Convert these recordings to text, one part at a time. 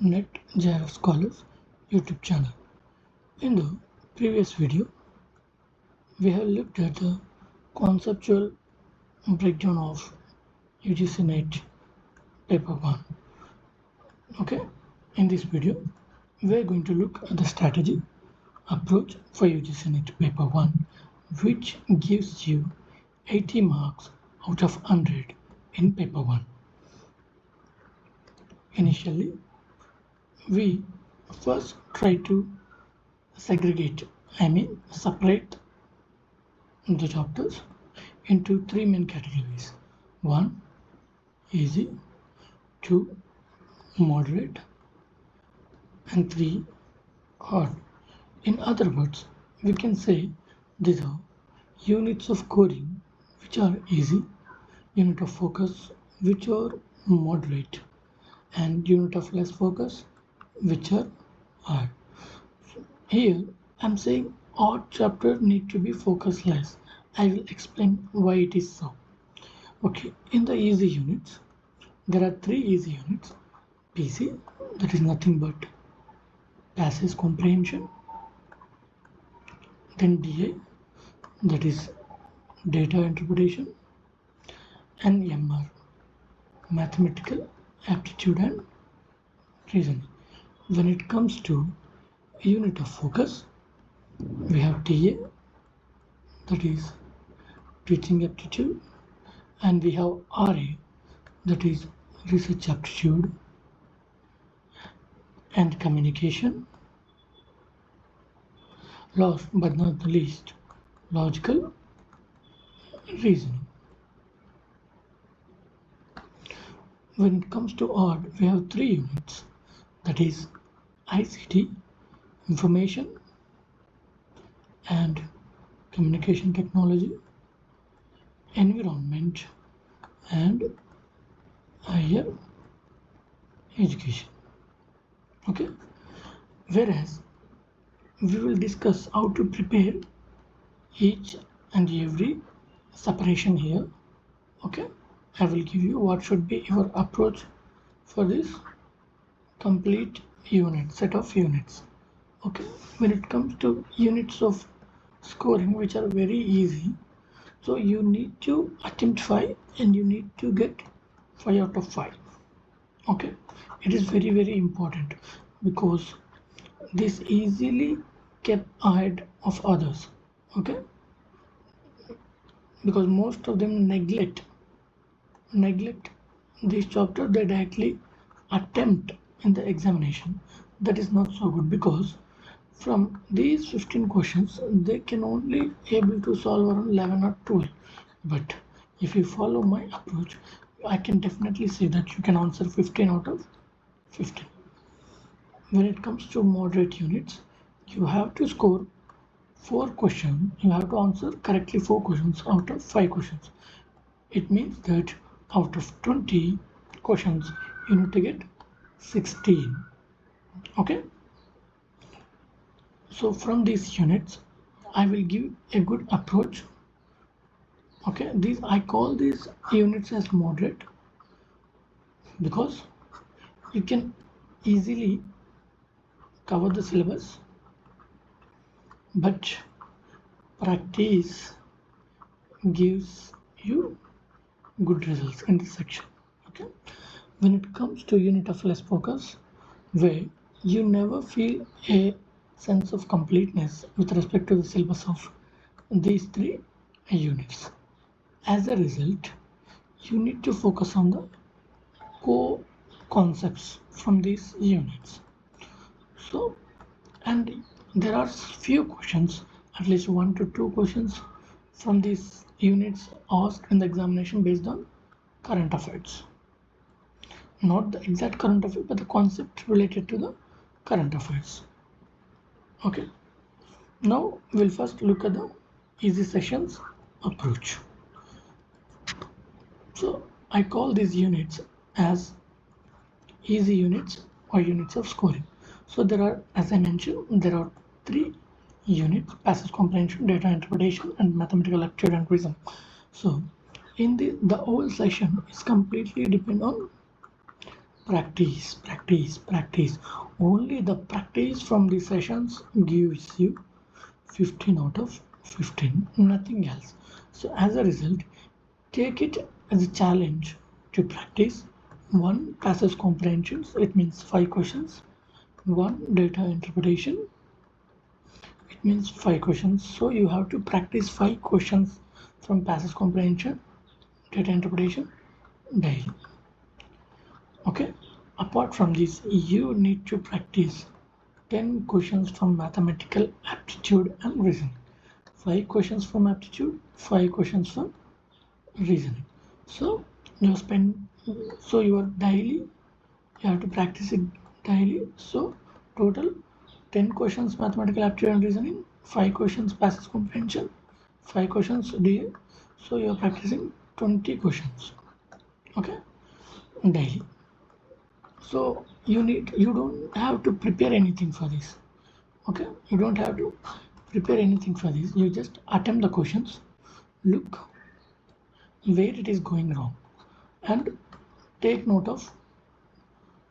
NET JRF Scholars YouTube channel. In the previous video, we have looked at the conceptual breakdown of UGC NET Paper 1. Okay, in this video, we are going to look at the strategy approach for UGC NET Paper 1, which gives you 80 marks out of 100 in Paper 1. Initially, we first try to separate the chapters into three main categories. 1. Easy, 2. Moderate, and 3. Hard. In other words, we can say these are units of coding which are easy, unit of focus which are moderate, and unit of less focus which are hard. Here I'm saying odd chapter need to be focus less. I will explain why it is so. Okay, in the easy units, there are three easy units. PC, that is nothing but passage comprehension. Then DI, that is data interpretation. And MR, mathematical aptitude and reasoning. When it comes to unit of focus, we have TA, that is teaching aptitude, and we have RA, that is research aptitude and communication. Last but not the least, logical reasoning. When it comes to odd, we have three units, that is ICT, information and communication technology, environment, and higher education. Okay, whereas we will discuss how to prepare each and every separation here. Okay, I will give you what should be your approach for this complete unit, set of units. Okay, when it comes to units of scoring which are very easy, so you need to attempt 5 and you need to get 5 out of 5. Okay, it is very important because this easily kept ahead of others. Okay, because most of them neglect this chapter, they directly attempt in the examination. That is not so good, because from these 15 questions they can only able to solve around 11 or 12, but if you follow my approach, I can definitely say that you can answer 15 out of 15. When it comes to moderate units, you have to score 4 questions. You have to answer correctly 4 questions out of 5 questions. It means that out of 20 questions you need to get 16. Okay, so from these units I will give a good approach. Okay, I call these units as moderate because you can easily cover the syllabus, but practice gives you good results in this section. Okay, when it comes to unit of less focus, where you never feel a sense of completeness with respect to the syllabus of these three units. As a result, you need to focus on the core concepts from these units. So, and there are few questions, at least 1 to 2 questions from these units asked in the examination based on current affairs. Not the exact current affairs, but the concept related to the current affairs. Okay, now we'll first look at the easy sessions approach. So I call these units as easy units or units of scoring. So there are, as I mentioned, there are 3 units: passage comprehension, data interpretation, and mathematical aptitude and reasoning. So in the whole session is completely depend on practice. Only the practice from the sessions gives you 15 out of 15, nothing else. So as a result, take it as a challenge to practice 1 passage comprehensions, it means 5 questions, 1 data interpretation, it means 5 questions. So you have to practice 5 questions from passage comprehension, data interpretation daily. Okay, apart from this, you need to practice 10 questions from mathematical aptitude and reasoning, 5 questions from aptitude, 5 questions from reasoning. So you your daily, you have to practice it daily. So total 10 questions mathematical aptitude and reasoning, 5 questions passage comprehension, 5 questions DA. So you are practicing 20 questions, okay, daily. So you don't have to prepare anything for this, okay, you don't have to prepare anything for this. You just attempt the questions, look where it is going wrong, and take note of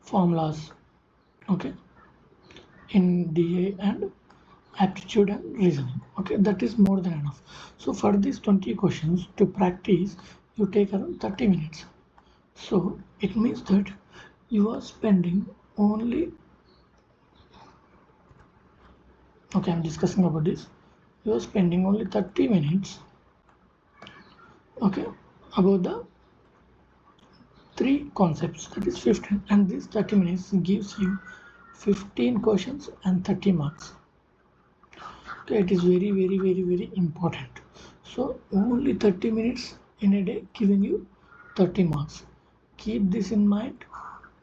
formulas, okay, in DA and aptitude and reasoning, okay, that is more than enough. So for these 20 questions to practice, you take around 30 minutes. So it means that you are spending only, okay, I'm discussing about this, you are spending only 30 minutes, okay, about the 3 concepts, that is 15, and this 30 minutes gives you 15 questions and 30 marks. Okay, it is very important. So only 30 minutes in a day giving you 30 marks. Keep this in mind,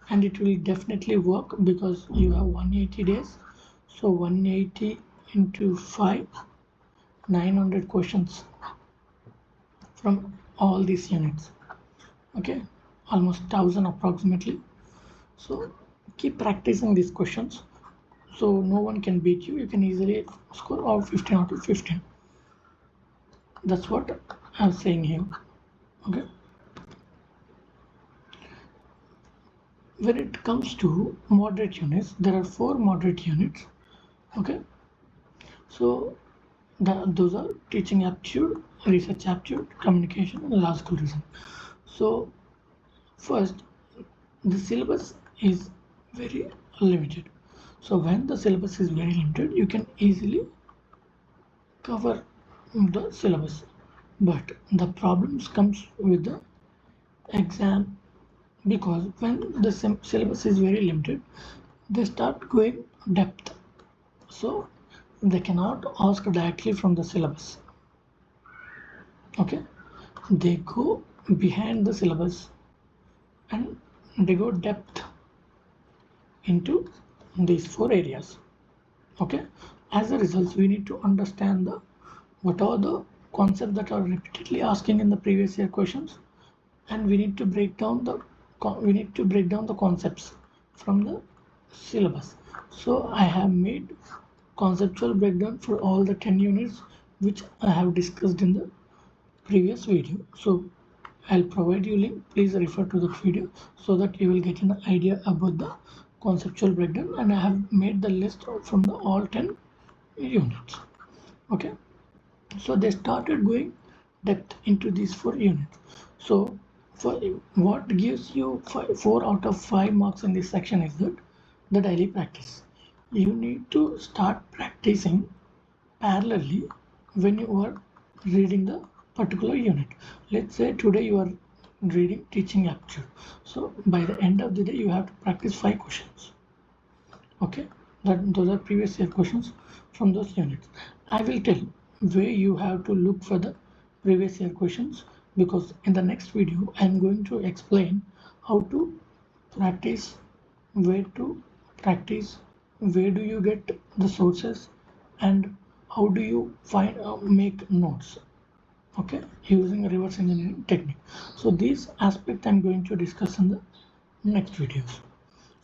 and it will definitely work because you have 180 days. So 180 into 5, 900 questions from all these units, okay, almost 1000 approximately. So keep practicing these questions, so no one can beat you. You can easily score all 15 out of 15. That's what I'm saying here, okay. When it comes to moderate units, there are 4 moderate units, okay. So those are teaching aptitude, research aptitude, communication, and logical reasoning. So first, the syllabus is very limited. So when the syllabus is very limited, you can easily cover the syllabus, but the problems comes with the exam, because when the syllabus is very limited, they start going depth, so they cannot ask directly from the syllabus, okay. They go behind the syllabus and they go depth into these 4 areas, okay. As a result, we need to understand what are the concepts that are repeatedly asking in the previous year questions, and we need to break down the concepts from the syllabus. So I have made conceptual breakdown for all the 10 units which I have discussed in the previous video. So I'll provide you link, please refer to the video so that you will get an idea about the conceptual breakdown, and I have made the list from the all 10 units, okay. So they started going depth into these 4 units. So for what gives you 4 out of 5 marks in this section is that the daily practice. You need to start practicing parallelly when you are reading the particular unit. Let's say today you are reading teaching aptitude, so by the end of the day you have to practice 5 questions, okay. Those are previous year questions from those units. I will tell where you have to look for the previous year questions, because in the next video I am going to explain how to practice, where to practice, where do you get the sources, and how do you find make notes, okay, using a reverse engineering technique. So these aspects I'm going to discuss in the next videos.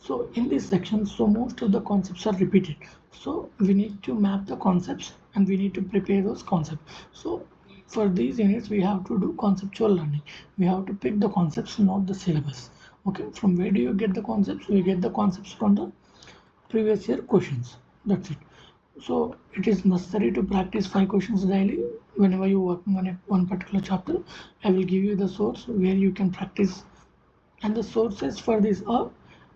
So in this section, so most of the concepts are repeated, so we need to map the concepts and we need to prepare those concepts. So for these units we have to do conceptual learning, we have to pick the concepts, not the syllabus, Okay, from where do you get the concepts? We get the concepts from the previous year questions. That's it. So it is necessary to practice 5 questions daily whenever you're working on one particular chapter. I will give you the source where you can practice, and the sources for this are: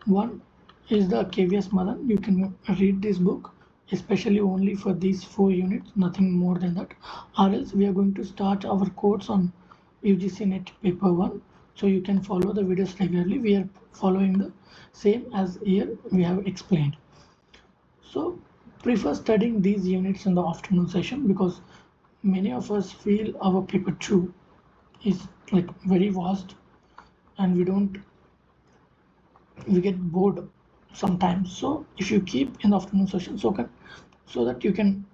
one is the KVS Madan. You can read this book especially only for these 4 units, nothing more than that, or else we are going to start our course on UGC NET Paper 1, so you can follow the videos regularly. We are following the same as here we have explained. So prefer studying these units in the afternoon session, because many of us feel our paper 2 is like very vast and we get bored sometimes. So if you keep in the afternoon session, so that you can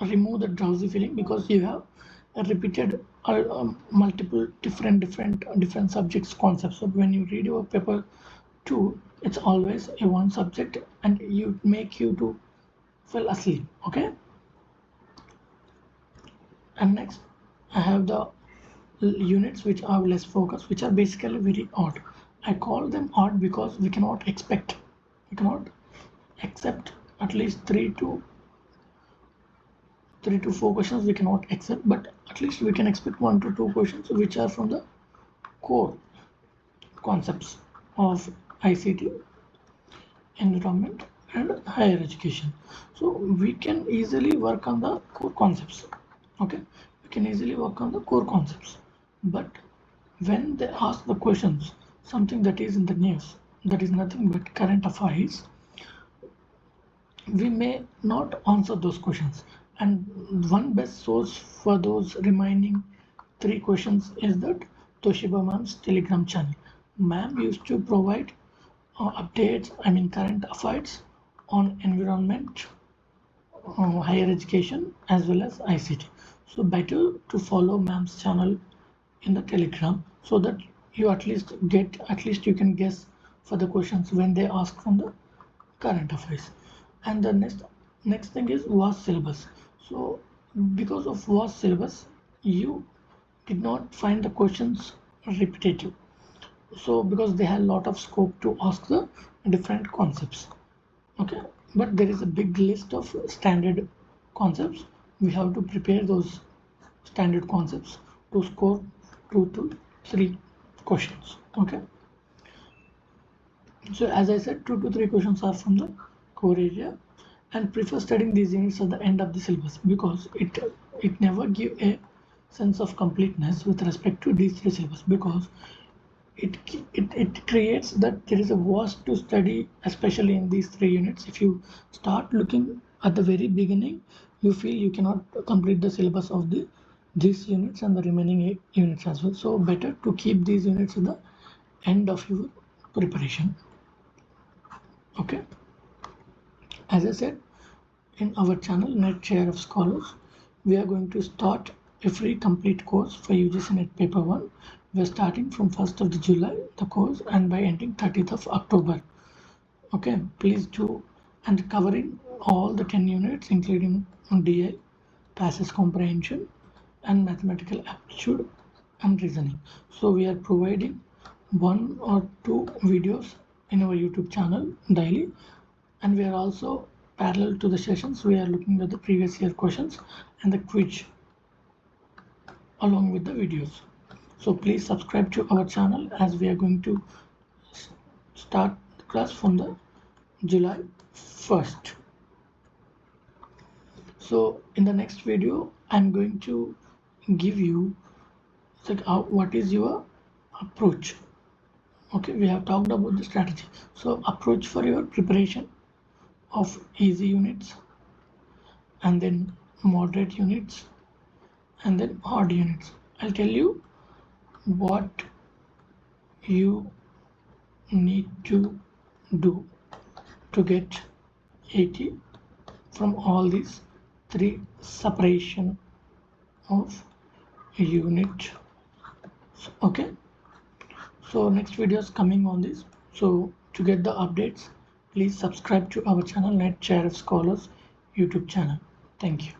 remove the drowsy feeling, because you have repeated multiple different subjects concepts. So when you read your paper 2, it's always a one subject and you make you to fall asleep. Okay, and next I have the units which are less focused, which are basically very odd. I call them odd because we cannot accept at least 3 to 4 questions we cannot accept, but at least we can expect 1 to 2 questions which are from the core concepts of ICT, environment and higher education. So we can easily work on the core concepts. Okay, we can easily work on the core concepts, but when they ask the questions, something that is in the news, that is nothing but current affairs, we may not answer those questions. And one best source for those remaining 3 questions is that Toshiba ma'am's Telegram channel. Ma'am used to provide updates, current affairs on environment, higher education as well as ICT. So better to follow ma'am's channel in the Telegram, so that you at least you can guess for the questions when they ask from the current affairs. And the next thing is vast syllabus. So because of vast syllabus, you did not find the questions repetitive, so because they have a lot of scope to ask the different concepts. Okay, but there is a big list of standard concepts. We have to prepare those standard concepts to score 2 to 3 questions. Okay, so as I said, 2 to 3 questions are from the core area, and prefer studying these units at the end of the syllabus, because it never give a sense of completeness with respect to these 3 syllabus, because it creates that there is a vast to study, especially in these 3 units. If you start looking at the very beginning, you feel you cannot complete the syllabus of these units and the remaining units as well. So better to keep these units at the end of your preparation. Okay, as I said, in our channel Net Chair of Scholars, we are going to start a free complete course for UGC NET Paper 1. We are starting from 1st of July the course, and by ending 30th of October. Okay, please do, and covering all the 10 units including DI, passage comprehension and mathematical aptitude and reasoning. So we are providing 1 or 2 videos in our YouTube channel daily, and we are also parallel to the sessions, we are looking at the previous year questions and the quiz along with the videos. So please subscribe to our channel, as we are going to start the class from the July 1st. So in the next video, I'm going to give you what is your approach. Okay, we have talked about the strategy. So approach for your preparation of easy units, and then moderate units, and then hard units. I'll tell you what you need to do to get 80 from all these 3 separation of unit. Okay, so next video is coming on this. So to get the updates, please subscribe to our channel Net Chair of Scholars YouTube channel. Thank you.